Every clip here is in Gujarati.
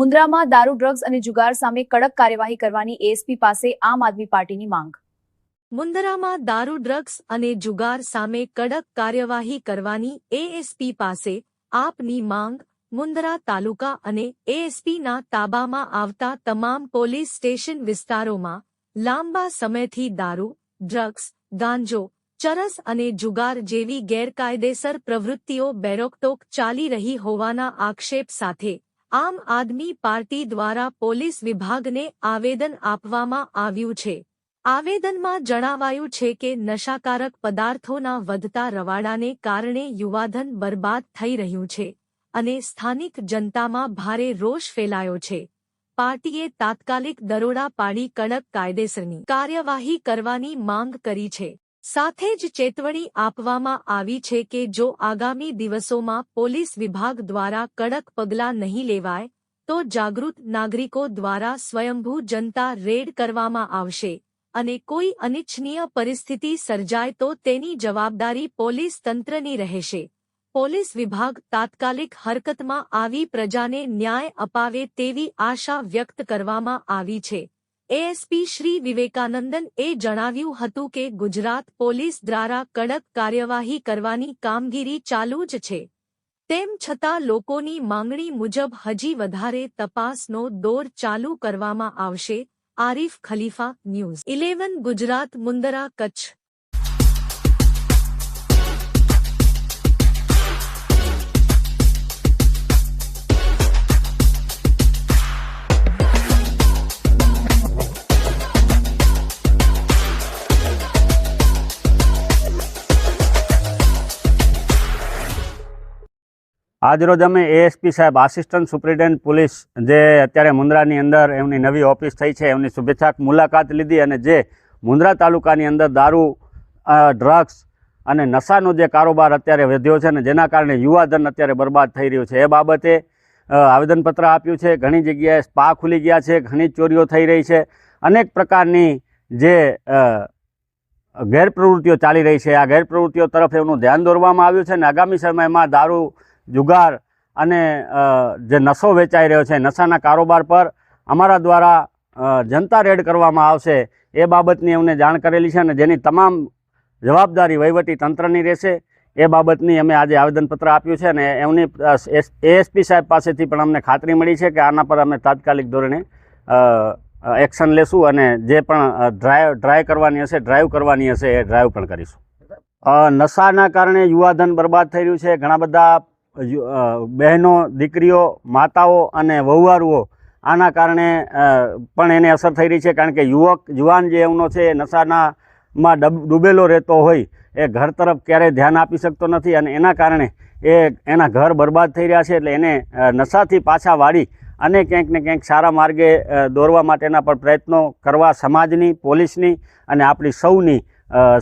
મુન્દ્રામાં દારૂ, ડ્રગ્સ અને જુગાર સામે કડક કાર્યવાહી કરવાની એએસપી પાસે આમ આદમી પાર્ટીની માંગ. મુન્દ્રામાં દારૂ, ડ્રગ્સ અને જુગાર સામે કડક કાર્યવાહી કરવાની એએસપી પાસે આપની માંગ. મુન્દ્રા તાલુકા અને એએસપીના તાબામાં આવતા તમામ પોલીસ સ્ટેશન વિસ્તારોમાં લાંબા સમયથી દારૂ, ડ્રગ્સ, ગાંજો, ચરસ અને જુગાર જેવી ગેરકાયદેસર પ્રવૃત્તિઓ બેરોકટોક ચાલી રહી હોવાના આક્ષેપ સાથે આમ આદમી પાર્ટી દ્વારા પોલીસ વિભાગને આવેદન આપવામાં આવ્યું છે. આવેદનમાં જણાવાયું છે કે નશાકારક પદાર્થોના વધતા રવાડાને કારણે યુવાધન બરબાદ થઈ રહ્યું છે અને સ્થાનિક જનતામાં ભારે રોષ ફેલાયો છે. પાર્ટીએ તાત્કાલિક દરોડા પાડી કડક કાયદેસરની કાર્યવાહી કરવાની માંગ કરી છે. સાથે જ ચેતવણી આપવામાં આવી છે કે જો આગામી દિવસોમાં પોલીસ વિભાગ દ્વારા કડક પગલાં નહીં લેવાય તો જાગૃત નાગરિકો દ્વારા સ્વયંભૂ જનતા રેડ કરવામાં આવશે અને કોઈ અનિચ્છનીય પરિસ્થિતિ સર્જાય તો તેની જવાબદારી પોલીસ તંત્રની રહેશે. પોલીસ વિભાગ તાત્કાલિક હરકતમાં આવી પ્રજાને ન્યાય અપાવે તેવી આશા વ્યક્ત કરવામાં આવી છે. એએસપી શ્રી વિવેકાનંદન એ જણાવ્યું હતું કે ગુજરાત પોલીસ દ્વારા કડક કાર્યવાહી કરવાની કામગીરી ચાલુ જ છે. તેમ છતાં લોકોની માંગણી મુજબ હજી વધારે તપાસનો દોર ચાલુ કરવામાં આવશે. આરિફ ખલીફા, ન્યૂઝ 11 ગુજરાત, મુન્દ્રા, કચ્છ. આજરોજ અમે એએસપી સાહેબ, આસિસ્ટન્ટ સુપ્રિન્ટેન્ડન્ટ પોલીસ, જે અત્યારે મુન્દ્રાની અંદર એમની નવી ઓફિસ થઈ છે, એમની શુભેચ્છા મુલાકાત લીધી અને જે મુન્દ્રા તાલુકાની અંદર દારૂ, ડ્રગ્સ અને નશાનો જે કારોબાર અત્યારે વધ્યો છે ને જેના કારણે યુવાધન અત્યારે બરબાદ થઈ રહ્યું છે, એ બાબતે આવેદનપત્ર આપ્યું છે. ઘણી જગ્યાએ સ્પા ખુલી ગયા છે, ઘણી ચોરીઓ થઈ રહી છે, અનેક પ્રકારની જે ગેરપ્રવૃત્તિઓ ચાલી રહી છે, આ ગેરપ્રવૃત્તિઓ તરફ એમનું ધ્યાન દોરવામાં આવ્યું છે અને આગામી સમયમાં દારૂ, જુગાર અને જે નશો વેચાઈ રહ્યો છે, નશાના કારોબાર પર અમારા દ્વારા જનતા રેડ કરવામાં આવશે એ બાબતની અમને જાણ કરેલી છે અને જેની તમામ જવાબદારી વહીવટી તંત્રની રહેશે એ બાબતની અમે આજે આવેદનપત્ર આપ્યું છે અને એમની એએસપી સાહેબ પાસેથી પણ અમને ખાતરી મળી છે કે આના પર અમે તાત્કાલિક ધોરણે એક્શન લેશું અને જે પણ ડ્રાઈવ કરવાની હશે એ ડ્રાઈવ પણ કરીશું. નશાના કારણે યુવાધન બરબાદ થઈ રહ્યું છે. ઘણા બધા બહેનો, દીકરીઓ, માતાઓ અને વહુવારુઓ આના કારણે પણ એને અસર થઈ રહી છે, કારણ કે યુવાન જે એમનો છે એ નશામાં ડૂબેલો રહેતો હોય એ ઘર તરફ ક્યારેય ધ્યાન આપી શકતો નથી અને એના કારણે એના ઘર બરબાદ થઈ રહ્યા છે. એટલે એને નશાથી પાછા વાળી અને ક્યાંક ને ક્યાંક સારા માર્ગે દોરવા માટેના પણ પ્રયત્નો કરવા સમાજની, પોલીસની અને આપણી સૌની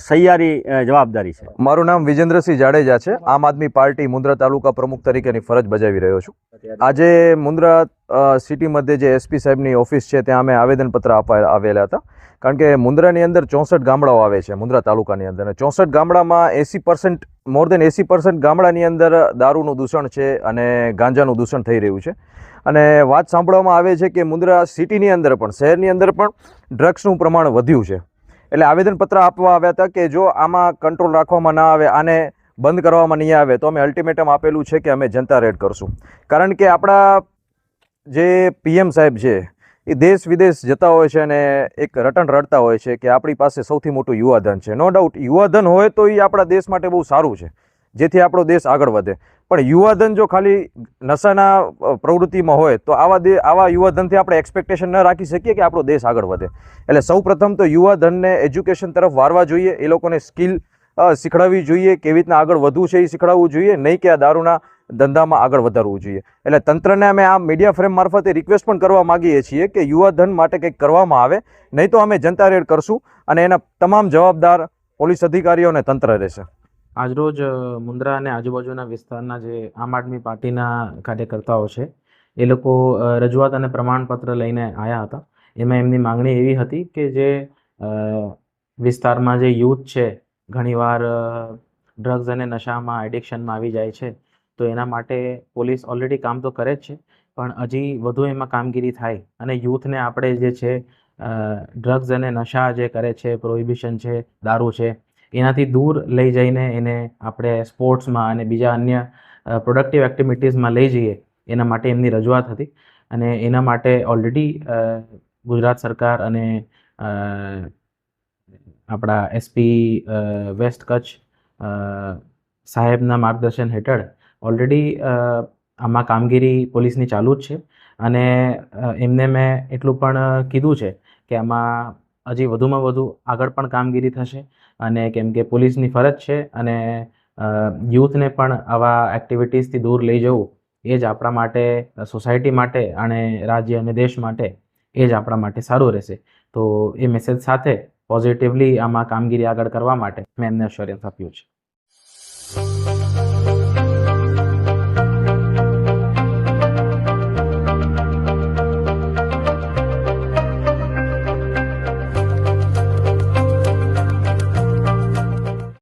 સહિયારી જવાબદારી છે. મારું નામ વિજેન્દ્રસિંહ જાડેજા છે. આમ આદમી પાર્ટી મુન્દ્રા તાલુકા પ્રમુખ તરીકેની ફરજ બજાવી રહ્યો છું. આજે મુન્દ્રા સિટી મધ્યે જે એસપી સાહેબની ઓફિસ છે ત્યાં અમે આવેદનપત્ર આપવા આવેલા હતા, કારણ કે મુન્દ્રાની અંદર 64 ગામડાઓ આવે છે મુન્દ્રા તાલુકાની અંદર, અને 64 ગામડામાં 80% મોર દેન 80% ગામડાની અંદર દારૂનું દૂષણ છે અને ગાંજાનું દૂષણ થઈ રહ્યું છે. અને વાત સાંભળવામાં આવે છે કે મુન્દ્રા સિટીની અંદર પણ, શહેરની અંદર પણ ડ્રગ્સનું પ્રમાણ વધ્યું છે. એટલે આવેદનપત્ર આપવા આવ્યા હતા કે જો આમાં કંટ્રોલ રાખવામાં ના આવે, આને બંધ કરવામાં નહીં આવે તો અમે અલ્ટિમેટમ આપેલું છે કે અમે જનતા રેડ કરશું. કારણ કે આપણા જે પીએમ સાહેબ છે એ દેશ વિદેશ જતા હોય છે અને એક રટણ રડતા હોય છે કે આપણી પાસે સૌથી મોટું યુવાધન છે. નો ડાઉટ યુવાધન હોય તો એ આપણા દેશ માટે બહુ સારું છે, જેથી આપણો દેશ આગળ વધે. પણ યુવાધન જો ખાલી નશાના પ્રવૃત્તિમાં હોય તો આવા યુવાધનથી આપણે એક્સપેક્ટેશન ન રાખી શકીએ કે આપણો દેશ આગળ વધે. એટલે સૌ પ્રથમ તો યુવાધનને એજ્યુકેશન તરફ વારવા જોઈએ, એ લોકોને સ્કિલ શીખડાવવી જોઈએ, કેવી રીતના આગળ વધવું છે એ શીખડાવવું જોઈએ, નહીં કે આ દારૂના ધંધામાં આગળ વધારવું જોઈએ. એટલે તંત્રને અમે આ મીડિયા ફ્રેમ મારફતે રિક્વેસ્ટ પણ કરવા માગીએ છીએ કે યુવાધન માટે કંઈક કરવામાં આવે, નહીં તો અમે જનતા રેડ કરશું અને એના તમામ જવાબદાર પોલીસ અધિકારીઓ અને તંત્ર રહેશે. આજરોજ મુન્દ્રા અને આજુબાજુના વિસ્તારના જે આમ આદમી પાર્ટીના કાર્યકર્તાઓ છે એ લોકો રજૂઆત અને પ્રમાણપત્ર લઈને આવ્યા હતા. એમાં એમની માંગણી એવી હતી કે જે વિસ્તારમાં જે યુથ છે ઘણીવાર ડ્રગ્સ અને નશામાં એડિક્શનમાં આવી જાય છે, તો એના માટે પોલીસ ઓલરેડી કામ તો કરે જ છે, પણ હજી વધુ એમાં કામગીરી થાય અને યુથને આપણે જે છે ડ્રગ્સ અને નશા જે કરે છે, પ્રોહિબિશન છે, દારૂ છે, એનાથી દૂર લઈ જઈને એને આપણે સ્પોર્ટ્સમાં અને બીજા અન્ય પ્રોડક્ટિવ એક્ટિવિટીઝમાં લઈ જઈએ, એના માટે એમની રજૂઆત હતી. અને એના માટે ઓલરેડી ગુજરાત સરકાર અને આપણા એસપી વેસ્ટ કચ્છ સાહેબના માર્ગદર્શન હેઠળ ઓલરેડી આમાં કામગીરી પોલીસની ચાલુ જ છે. અને એમને મેં એટલું પણ કીધું છે કે આમાં હજી વધુમાં વધુ આગળ પણ કામગીરી થશે. અને કેમ કે પોલીસની ફરજ છે અને યુથને પણ આવા એક્ટિવિટીઝથી દૂર લઈ જવું એ જ આપણા માટે, સોસાયટી માટે અને રાજ્ય અને દેશ માટે એ જ આપણા માટે સારું રહેશે. તો એ મેસેજ સાથે પોઝિટિવલી આમાં કામગીરી આગળ કરવા માટે મેં એમને અશ્યોરન્સ આપ્યું છે.